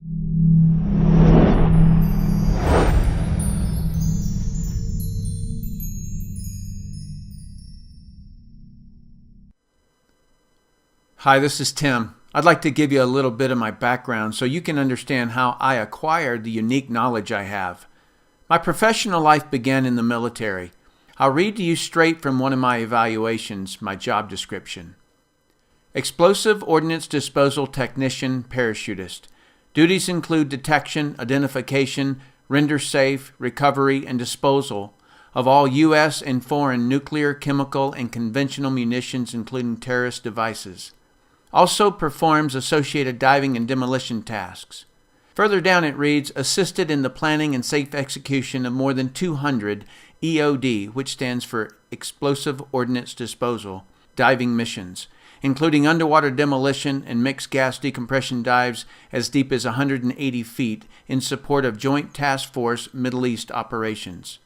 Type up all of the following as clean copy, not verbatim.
Hi, this is Tim. I'd like to give you a little bit of my background so you can understand how I acquired the unique knowledge I have. My professional life began in the military. I'll read to you straight from one of my evaluations, my job description. Explosive Ordnance Disposal Technician Parachutist. Duties include detection, identification, render safe, recovery, and disposal of all U.S. and foreign nuclear, chemical, and conventional munitions, including terrorist devices. Also performs associated diving and demolition tasks. Further down it reads, assisted in the planning and safe execution of more than 200 EOD, which stands for Explosive Ordnance Disposal, diving missions, including underwater demolition and mixed gas decompression dives as deep as 180 feet in support of Joint Task Force Middle East operations.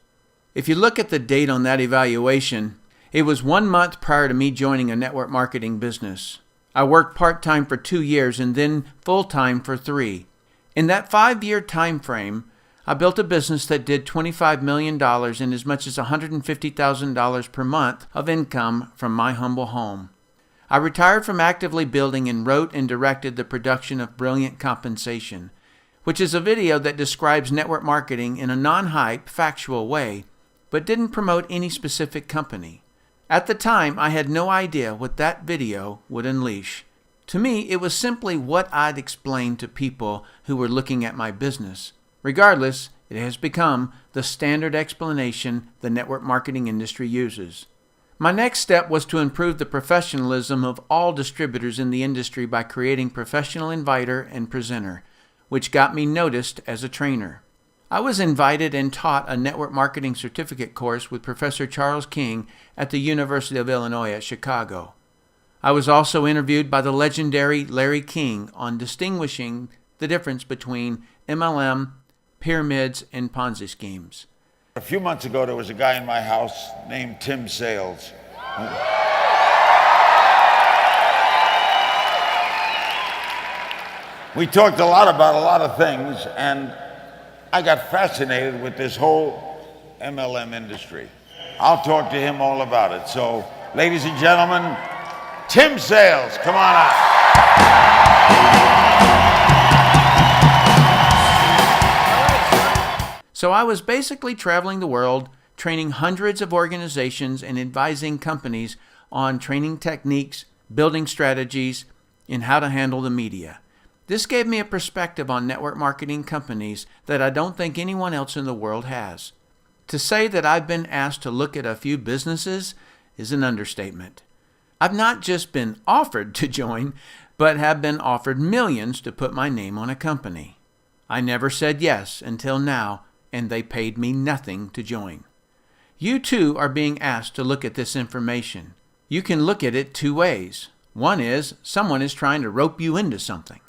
If you look at the date on that evaluation, it was 1 month prior to me joining a network marketing business. I worked part-time for 2 years and then full-time for 3. In that 5-year time frame, I built a business that did $25 million and as much as $150,000 per month of income from my humble home. I retired from actively building and wrote and directed the production of Brilliant Compensation, which is a video that describes network marketing in a non-hype, factual way, but didn't promote any specific company. At the time, I had no idea what that video would unleash. To me, it was simply what I'd explained to people who were looking at my business. Regardless, it has become the standard explanation the network marketing industry uses. My next step was to improve the professionalism of all distributors in the industry by creating Professional Inviter and Presenter, which got me noticed as a trainer. I was invited and taught a network marketing certificate course with Professor Charles King at the University of Illinois at Chicago. I was also interviewed by the legendary Larry King on distinguishing the difference between MLM, pyramids, and Ponzi schemes. A few months ago, there was a guy in my house named Tim Sales. We talked a lot about a lot of things, and I got fascinated with this whole MLM industry. I'll talk to him all about it. So, ladies and gentlemen, Tim Sales, come on out. So I was basically traveling the world, training hundreds of organizations and advising companies on training techniques, building strategies, and how to handle the media. This gave me a perspective on network marketing companies that I don't think anyone else in the world has. To say that I've been asked to look at a few businesses is an understatement. I've not just been offered to join, but have been offered millions to put my name on a company. I never said yes until now, and they paid me nothing to join. You too are being asked to look at this information. You can look at it 2 ways. One is someone is trying to rope you into something.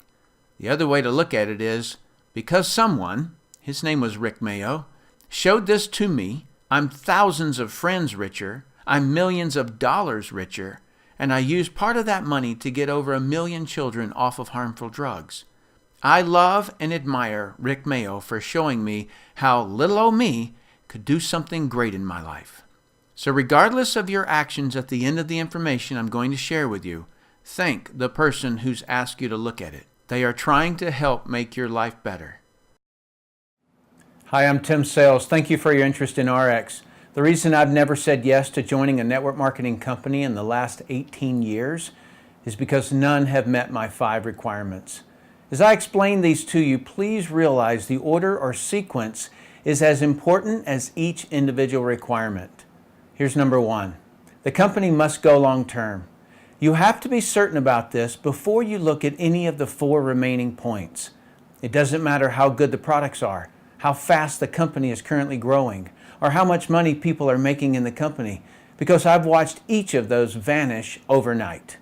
The other way to look at it is, because someone, his name was Rick Mayo, showed this to me, I'm thousands of friends richer, I'm millions of dollars richer, and I used part of that money to get over 1 million children off of harmful drugs. I love and admire Rick Mayo for showing me how little old me could do something great in my life. So regardless of your actions at the end of the information I'm going to share with you, thank the person who's asked you to look at it. They are trying to help make your life better. Hi, I'm Tim Sales. Thank you for your interest in Ariix. The reason I've never said yes to joining a network marketing company in the last 18 years is because none have met my 5 requirements. As I explain these to you, please realize the order or sequence is as important as each individual requirement. Here's number 1. The company must go long term. You have to be certain about this before you look at any of the 4 remaining points. It doesn't matter how good the products are, how fast the company is currently growing, or how much money people are making in the company, because I've watched each of those vanish overnight.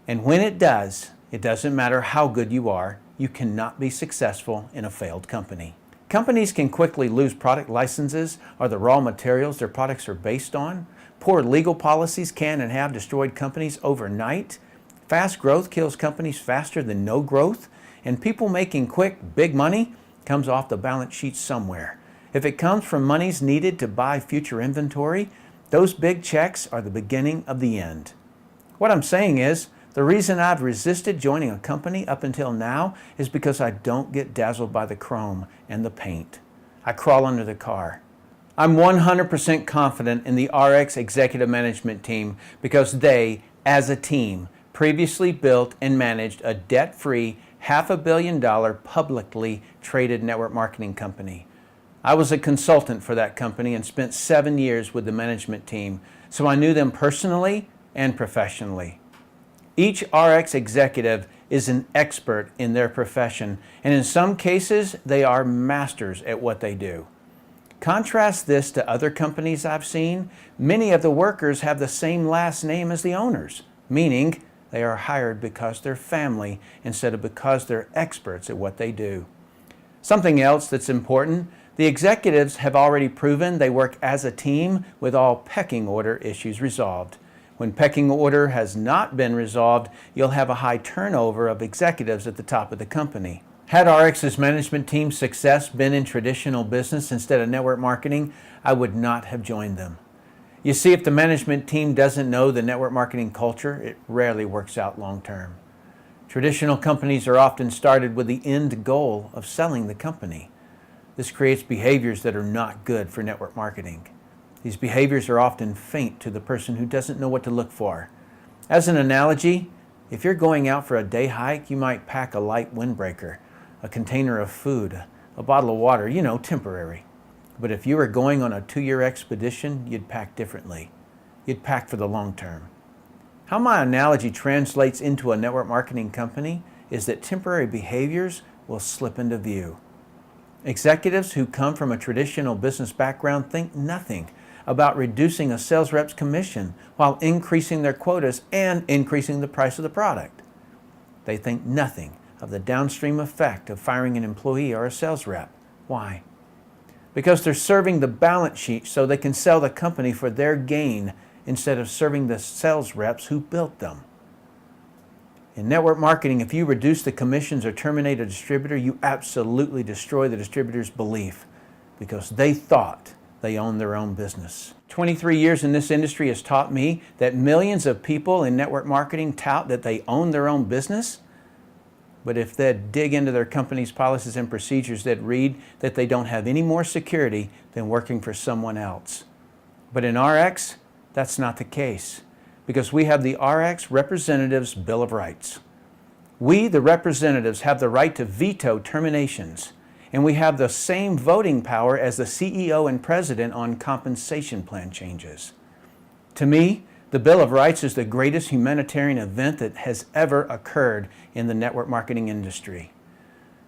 And when it does, it doesn't matter how good you are, you cannot be successful in a failed company. Companies can quickly lose product licenses or the raw materials their products are based on. Poor legal policies can and have destroyed companies overnight. Fast growth kills companies faster than no growth. and people making quick, big money comes off the balance sheet somewhere. If it comes from monies needed to buy future inventory, those big checks are the beginning of the end. What I'm saying is, the reason I've resisted joining a company up until now is because I don't get dazzled by the chrome and the paint. I crawl under the car. I'm 100% confident in the Ariix executive management team because they, as a team, previously built and managed a debt-free $500 million publicly traded network marketing company. I was a consultant for that company and spent 7 years with the management team, so I knew them personally and professionally. Each Ariix executive is an expert in their profession, and in some cases, they are masters at what they do. Contrast this to other companies I've seen. Many of the workers have the same last name as the owners, meaning they are hired because they're family instead of because they're experts at what they do. Something else that's important, the executives have already proven they work as a team with all pecking order issues resolved. When pecking order has not been resolved, you'll have a high turnover of executives at the top of the company. Had Ariix's management team's success been in traditional business instead of network marketing, I would not have joined them. You see, if the management team doesn't know the network marketing culture, it rarely works out long term. Traditional companies are often started with the end goal of selling the company. This creates behaviors that are not good for network marketing. These behaviors are often faint to the person who doesn't know what to look for. As an analogy, if you're going out for a day hike, you might pack a light windbreaker, a container of food, a bottle of water, temporary. But if you were going on a 2-year expedition, you'd pack differently. You'd pack for the long term. How my analogy translates into a network marketing company is that temporary behaviors will slip into view. Executives who come from a traditional business background think nothing about reducing a sales rep's commission while increasing their quotas and increasing the price of the product. They think nothing of the downstream effect of firing an employee or a sales rep. Why? Because they're serving the balance sheet so they can sell the company for their gain instead of serving the sales reps who built them. In network marketing, if you reduce the commissions or terminate a distributor, you absolutely destroy the distributor's belief because they thought they owned their own business. 23 years in this industry has taught me that millions of people in network marketing tout that they own their own business, but if they'd dig into their company's policies and procedures, they'd read that they don't have any more security than working for someone else. But in Ariix, that's not the case, because we have the Ariix Representatives' Bill of Rights. We, the representatives, have the right to veto terminations, and we have the same voting power as the CEO and president on compensation plan changes. To me, the Bill of Rights is the greatest humanitarian event that has ever occurred in the network marketing industry.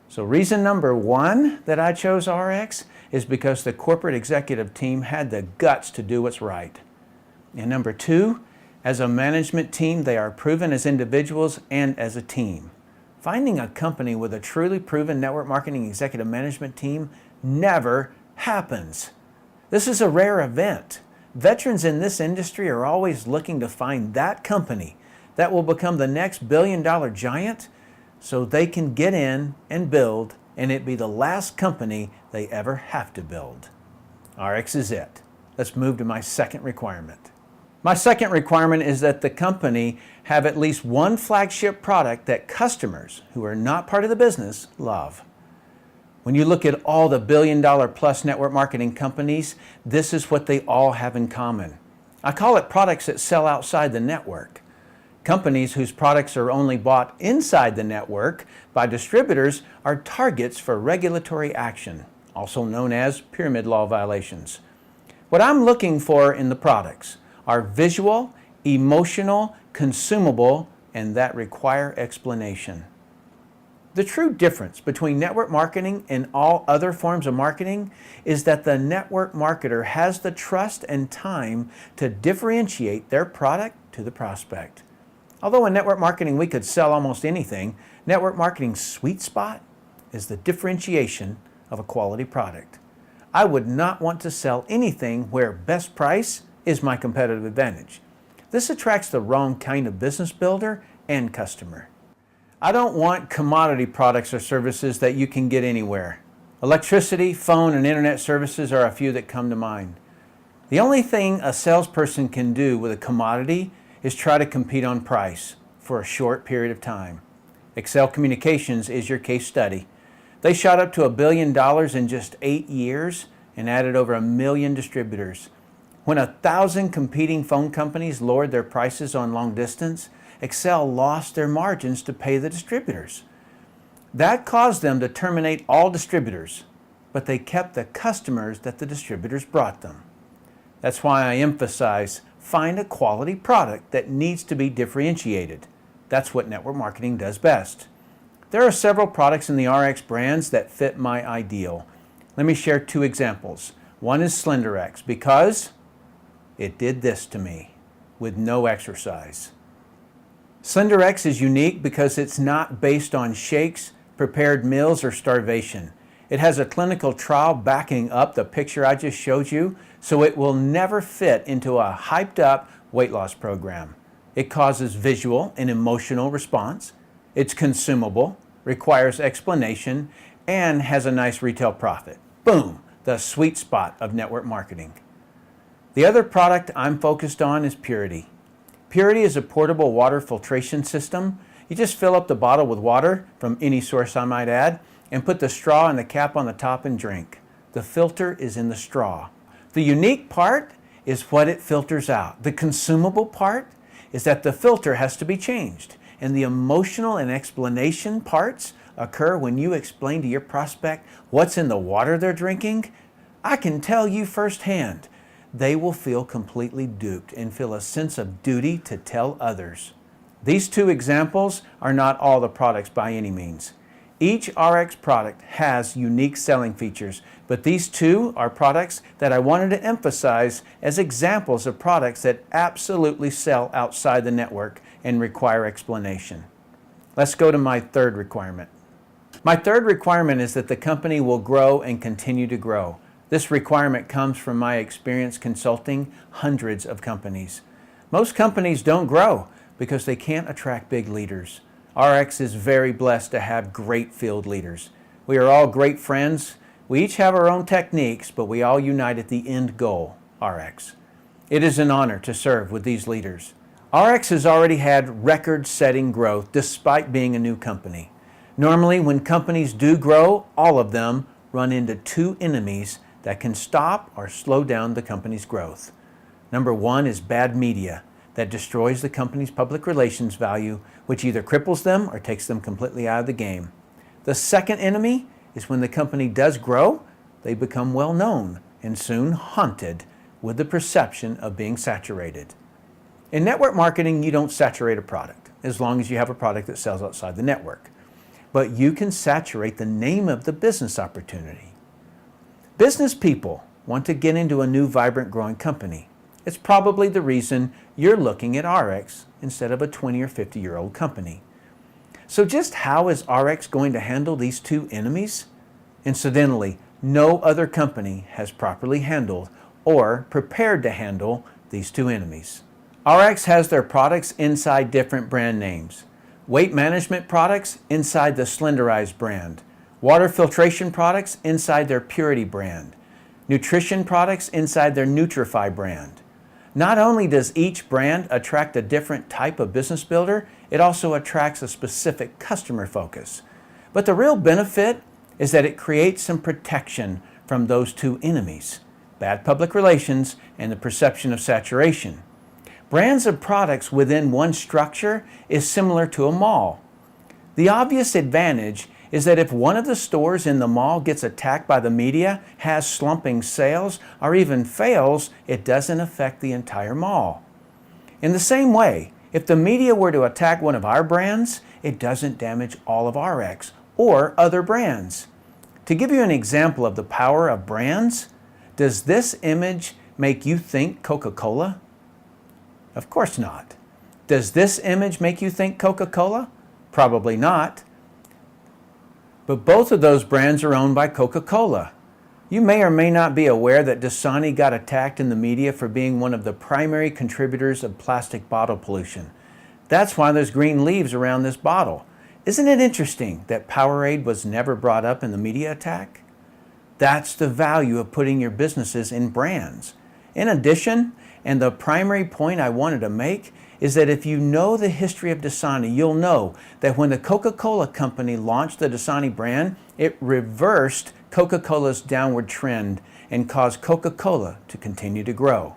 So reason number one that I chose Ariix is because the corporate executive team had the guts to do what's right. And number two, as a management team, they are proven as individuals and as a team. Finding a company with a truly proven network marketing executive management team never happens. This is a rare event. Veterans in this industry are always looking to find that company that will become the next billion-dollar giant so they can get in and build, and it be the last company they ever have to build. Ariix is it. Let's move to my second requirement. My second requirement is that the company have at least one flagship product that customers who are not part of the business love. When you look at all the billion-dollar plus network marketing companies, this is what they all have in common. I call it products that sell outside the network. Companies whose products are only bought inside the network by distributors are targets for regulatory action, also known as pyramid law violations. What I'm looking for in the products are visual, emotional, consumable, and that require explanation. The true difference between network marketing and all other forms of marketing is that the network marketer has the trust and time to differentiate their product to the prospect. Although in network marketing we could sell almost anything, network marketing's sweet spot is the differentiation of a quality product. I would not want to sell anything where best price is my competitive advantage. This attracts the wrong kind of business builder and customer. I don't want commodity products or services that you can get anywhere. Electricity, phone, and internet services are a few that come to mind. The only thing a salesperson can do with a commodity is try to compete on price for a short period of time. Excel Communications is your case study. They shot up to $1 billion in just 8 years and added over 1 million distributors. When 1,000 competing phone companies lowered their prices on long distance, Excel lost their margins to pay the distributors. That caused them to terminate all distributors, but they kept the customers that the distributors brought them. That's why I emphasize find a quality product that needs to be differentiated. That's what network marketing does best. There are several products in the Ariix brands that fit my ideal. Let me share 2 examples. One is SlenderX because it did this to me with no exercise. SlenderX is unique because it's not based on shakes, prepared meals, or starvation. It has a clinical trial backing up the picture I just showed you, so it will never fit into a hyped up weight loss program. It causes visual and emotional response. It's consumable, requires explanation, and has a nice retail profit. Boom, the sweet spot of network marketing. The other product I'm focused on is Purity. Purity is a portable water filtration system. You just fill up the bottle with water, from any source I might add, and put the straw and the cap on the top and drink. The filter is in the straw. The unique part is what it filters out. The consumable part is that the filter has to be changed. And the emotional and explanation parts occur when you explain to your prospect what's in the water they're drinking. I can tell you firsthand, they will feel completely duped and feel a sense of duty to tell others. These 2 examples are not all the products by any means. Each Ariix product has unique selling features, but these 2 are products that I wanted to emphasize as examples of products that absolutely sell outside the network and require explanation. Let's go to my 3rd requirement. My 3rd requirement is that the company will grow and continue to grow. This requirement comes from my experience consulting hundreds of companies. Most companies don't grow because they can't attract big leaders. Ariix is very blessed to have great field leaders. We are all great friends. We each have our own techniques, but we all unite at the end goal, Ariix. It is an honor to serve with these leaders. Ariix has already had record-setting growth despite being a new company. Normally, when companies do grow, all of them run into 2 enemies that can stop or slow down the company's growth. Number 1 is bad media that destroys the company's public relations value, which either cripples them or takes them completely out of the game. The second enemy is when the company does grow, they become well known and soon haunted with the perception of being saturated. In network marketing, you don't saturate a product as long as you have a product that sells outside the network. But you can saturate the name of the business opportunity. Business people want to get into a new, vibrant, growing company. It's probably the reason you're looking at Ariix instead of a 20 or 50-year-old company. So just how is Ariix going to handle these 2 enemies? Incidentally, no other company has properly handled or prepared to handle these 2 enemies. Ariix has their products inside different brand names. Weight management products inside the Slenderize brand. Water filtration products inside their Purity brand. Nutrition products inside their Nutrify brand. Not only does each brand attract a different type of business builder, it also attracts a specific customer focus. But the real benefit is that it creates some protection from those 2 enemies, bad public relations and the perception of saturation. Brands of products within one structure is similar to a mall. The obvious advantage is that if one of the stores in the mall gets attacked by the media, has slumping sales, or even fails, it doesn't affect the entire mall. In the same way, if the media were to attack one of our brands, it doesn't damage all of Ariix or other brands. To give you an example of the power of brands, does this image make you think Coca-Cola? Of course not. Does this image make you think Coca-Cola? Probably not. But both of those brands are owned by Coca-Cola. You may or may not be aware that Dasani got attacked in the media for being one of the primary contributors of plastic bottle pollution. That's why there's green leaves around this bottle. Isn't it interesting that Powerade was never brought up in the media attack? That's the value of putting your businesses in brands. In addition, and the primary point I wanted to make, is that if you know the history of Dasani, you'll know that when the Coca-Cola company launched the Dasani brand, it reversed Coca-Cola's downward trend and caused Coca-Cola to continue to grow.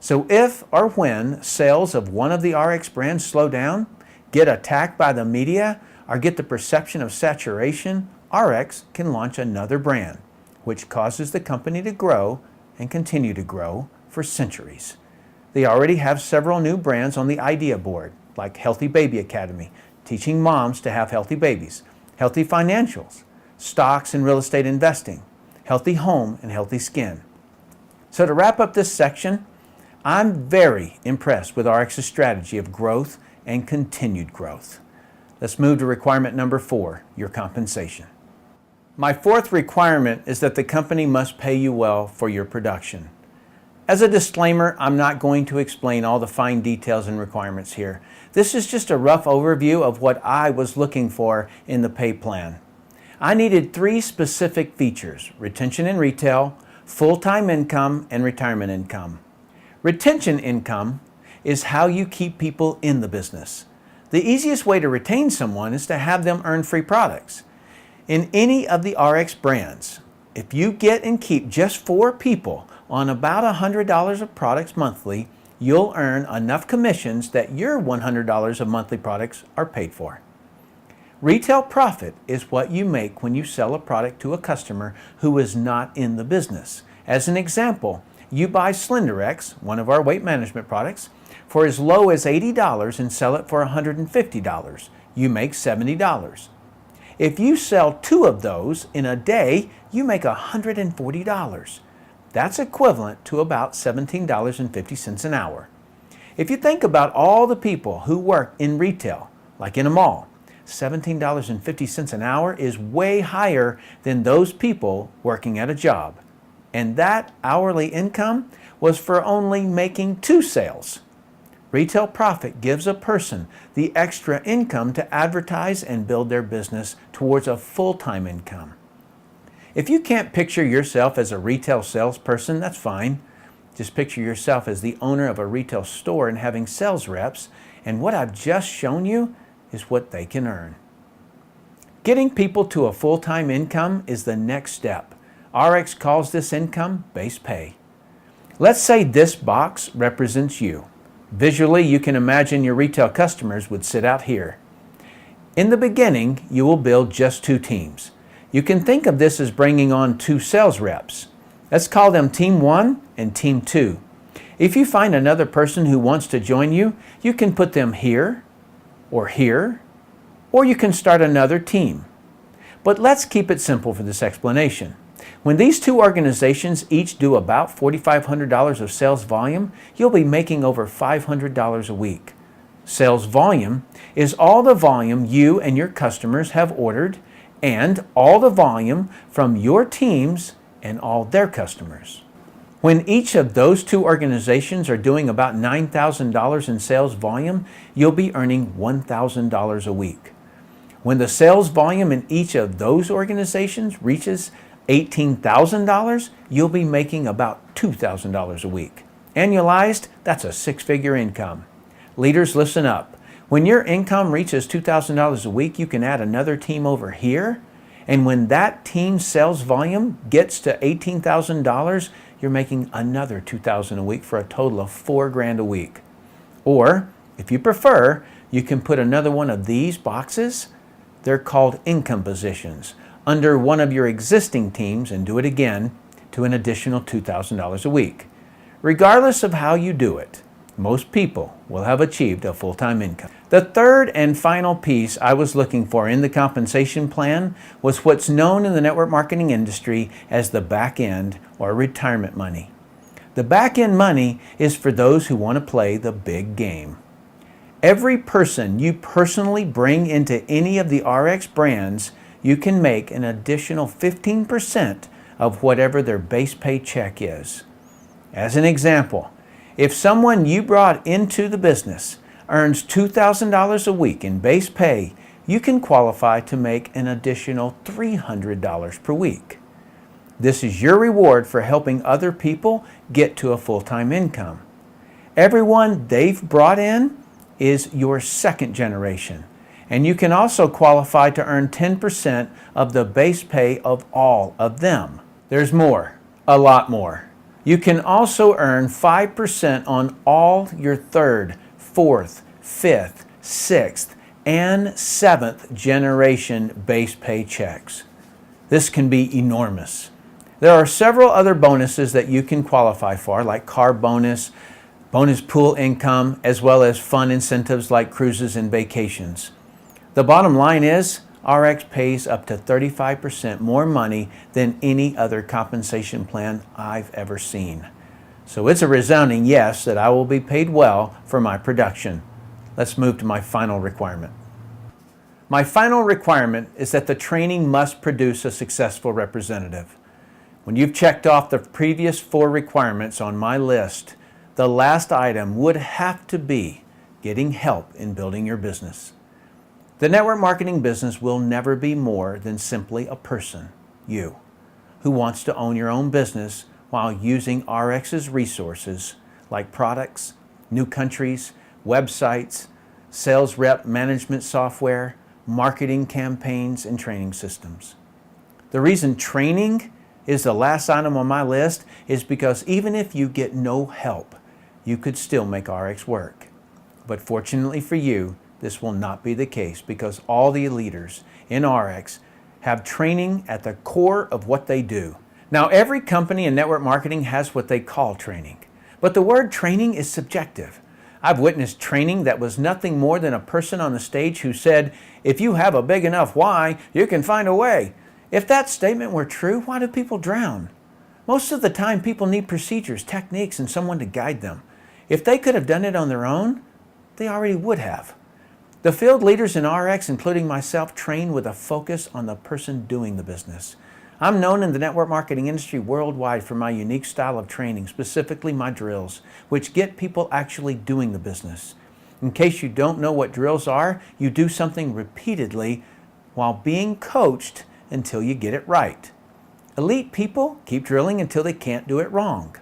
So if or when sales of one of the Ariix brands slow down, get attacked by the media, or get the perception of saturation, Ariix can launch another brand, which causes the company to grow and continue to grow for centuries. They already have several new brands on the idea board, like Healthy Baby Academy, teaching moms to have healthy babies, Healthy Financials, stocks and real estate investing, Healthy Home, and Healthy Skin. So to wrap up this section, I'm very impressed with Ariix's strategy of growth and continued growth. Let's move to requirement number 4, your compensation. My fourth requirement is that the company must pay you well for your production. As a disclaimer, I'm not going to explain all the fine details and requirements here. This is just a rough overview of what I was looking for in the pay plan. I needed 3 specific features: retention in retail, full-time income, and retirement income. Retention income is how you keep people in the business. The easiest way to retain someone is to have them earn free products. In any of the Ariix brands, if you get and keep just 4 people on about $100 of products monthly, you'll earn enough commissions that your $100 of monthly products are paid for. Retail profit is what you make when you sell a product to a customer who is not in the business. As an example, you buy Slenderex, one of our weight management products, for as low as $80 and sell it for $150. You make $70. If you sell 2 of those in a day, you make $140. That's equivalent to about $17.50 an hour. If you think about all the people who work in retail, like in a mall, $17.50 an hour is way higher than those people working at a job. And that hourly income was for only making 2 sales. Retail profit gives a person the extra income to advertise and build their business towards a full-time income. If you can't picture yourself as a retail salesperson, that's fine. Just picture yourself as the owner of a retail store and having sales reps, and what I've just shown you is what they can earn. Getting people to a full-time income is the next step. Ariix calls this income base pay. Let's say this box represents you. Visually, you can imagine your retail customers would sit out here. In the beginning, you will build just 2 teams. You can think of this as bringing on 2 sales reps. Let's call them Team 1 and Team 2. If you find another person who wants to join you, you can put them here, or you can start another team. But let's keep it simple for this explanation. When these 2 organizations each do about $4,500 of sales volume, you'll be making over $500 a week. Sales volume is all the volume you and your customers have ordered, and all the volume from your teams and all their customers. When each of those 2 organizations are doing about $9,000 in sales volume, you'll be earning $1,000 a week. When the sales volume in each of those organizations reaches $18,000, you'll be making about $2,000 a week. Annualized, that's a 6-figure income. Leaders, listen up. When your income reaches $2,000 a week, you can add another team over here. And when that team's sales volume gets to $18,000, you're making another $2,000 a week for a total of $4,000 a week. Or, if you prefer, you can put another one of these boxes. They're called income positions under one of your existing teams and do it again to an additional $2,000 a week. Regardless of how you do it, most people will have achieved a full-time income. The third and final piece I was looking for in the compensation plan was what's known in the network marketing industry as the back end or retirement money. The back end money is for those who want to play the big game. Every person you personally bring into any of the Ariix brands, you can make an additional 15% of whatever their base pay check is. As an example, if someone you brought into the business earns $2,000 a week in base pay, you can qualify to make an additional $300 per week. This is your reward for helping other people get to a full-time income. Everyone they've brought in is your second generation, and you can also qualify to earn 10% of the base pay of all of them. There's more, a lot more. You can also earn 5% on all your third, fourth, fifth, sixth, and seventh generation base pay checks. This can be enormous. There are several other bonuses that you can qualify for, like car bonus, bonus pool income, as well as fun incentives like cruises and vacations. The bottom line is, RX pays up to 35% more money than any other compensation plan I've ever seen. So it's a resounding yes that I will be paid well for my production. Let's move to my final requirement. My final requirement is that the training must produce a successful representative. When you've checked off the previous 4 requirements on my list, the last item would have to be getting help in building your business. The network marketing business will never be more than simply a person, you, who wants to own your own business while using RX's resources like products, new countries, websites, sales rep management software, marketing campaigns, and training systems. The reason training is the last item on my list is because even if you get no help, you could still make RX work. But fortunately for you, this will not be the case because all the leaders in RX have training at the core of what they do. Now, every company in network marketing has what they call training, but the word training is subjective. I've witnessed training that was nothing more than a person on the stage who said, "If you have a big enough why, you can find a way." If that statement were true, why do people drown? Most of the time, people need procedures, techniques, and someone to guide them. If they could have done it on their own, they already would have. The field leaders in RX, including myself, train with a focus on the person doing the business. I'm known in the network marketing industry worldwide for my unique style of training, specifically my drills, which get people actually doing the business. In case you don't know what drills are, you do something repeatedly while being coached until you get it right. Elite people keep drilling until they can't do it wrong.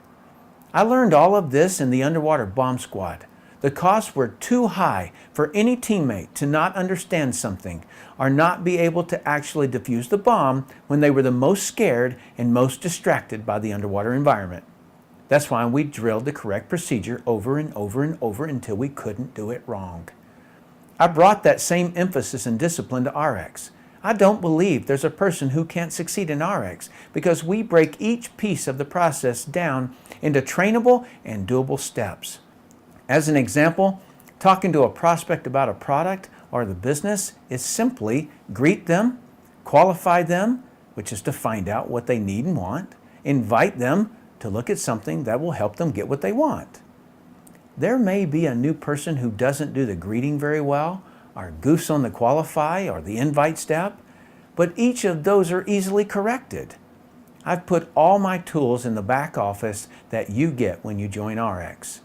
I learned all of this in the underwater bomb squad. The costs were too high for any teammate to not understand something or not be able to actually defuse the bomb when they were the most scared and most distracted by the underwater environment. That's why we drilled the correct procedure over and over and over until we couldn't do it wrong. I brought that same emphasis and discipline to RX. I don't believe there's a person who can't succeed in RX because we break each piece of the process down into trainable and doable steps. As an example, talking to a prospect about a product or the business is simply greet them, qualify them, which is to find out what they need and want, invite them to look at something that will help them get what they want. There may be a new person who doesn't do the greeting very well, or goofs on the qualify or the invite step, but each of those are easily corrected. I've put all my tools in the back office that you get when you join RX.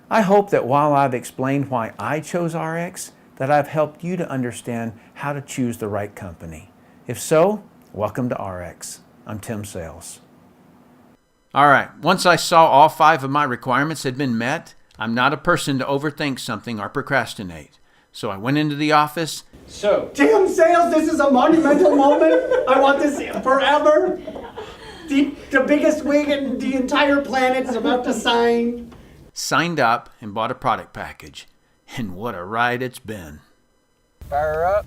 I hope that while I've explained why I chose RX, that I've helped you to understand how to choose the right company. If so, welcome to RX. I'm Tim Sales. All right, once I saw all 5 of my requirements had been met, I'm not a person to overthink something or procrastinate. So I went into the office. So, Tim Sales, this is a monumental moment. I want this forever. The biggest wig in the entire planet is about to sign. Signed up and bought a product package. And what a ride it's been. Fire up.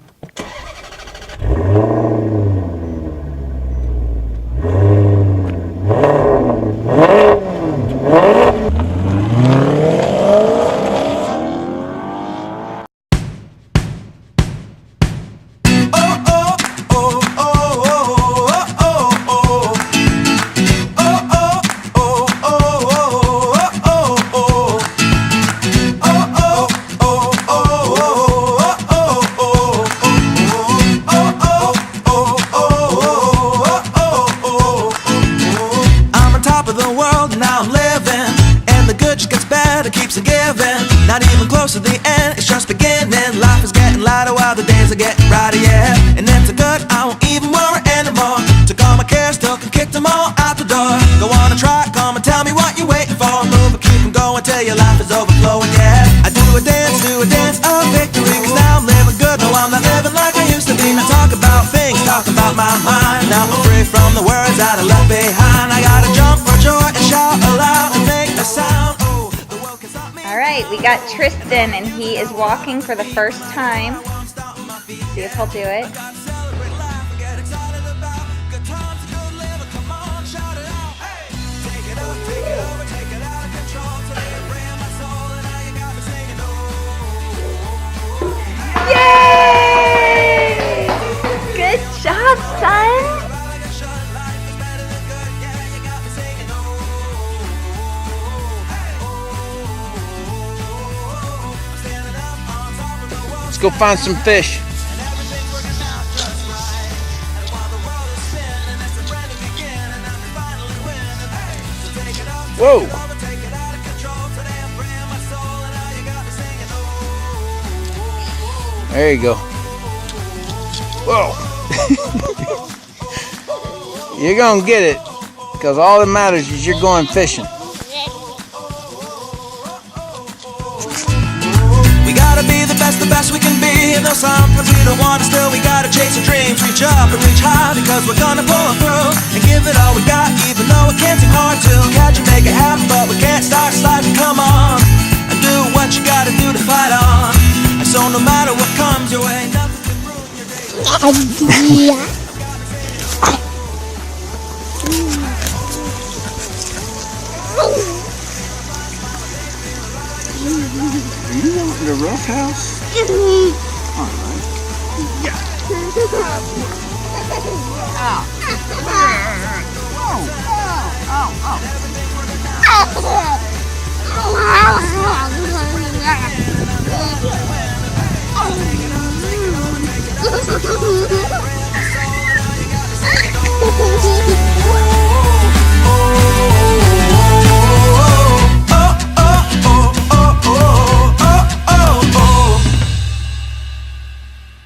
Not even close to the end, it's just beginning. Life is getting lighter while the days are getting brighter, yeah. And it's so good, I won't even worry anymore. Took all my cares, took and kicked them all out the door. Go on and try, come and tell me what you're waiting for. Move and keep 'em going till your life is overflowing, yeah. I do a dance of victory, 'cause now I'm living good, no I'm not living like I used to be. Now talk about things, talk about my mind. Now I'm free from the words that I left behind. I gotta jump for joy and shout aloud and make a sound. Oh, the world can stop me. All right, we got Tristan, and he is walking for the first time. See if he'll do it. Yay! Good job, son! Let's go find some fish. Whoa! There you go. Whoa! You're gonna get it, because all that matters is you're going fishing. We gotta be the best we can be. And though sometimes we don't want to, still we gotta chase our dreams. Reach up and reach high, because we're gonna pull through and give it all we got, even though it can't seem hard to catch and make it happen. But we can't start sliding, come on, and do what you gotta do to fight on. And so no matter what comes your way, nothing can ruin your day. You want the rough house? All right. Yeah.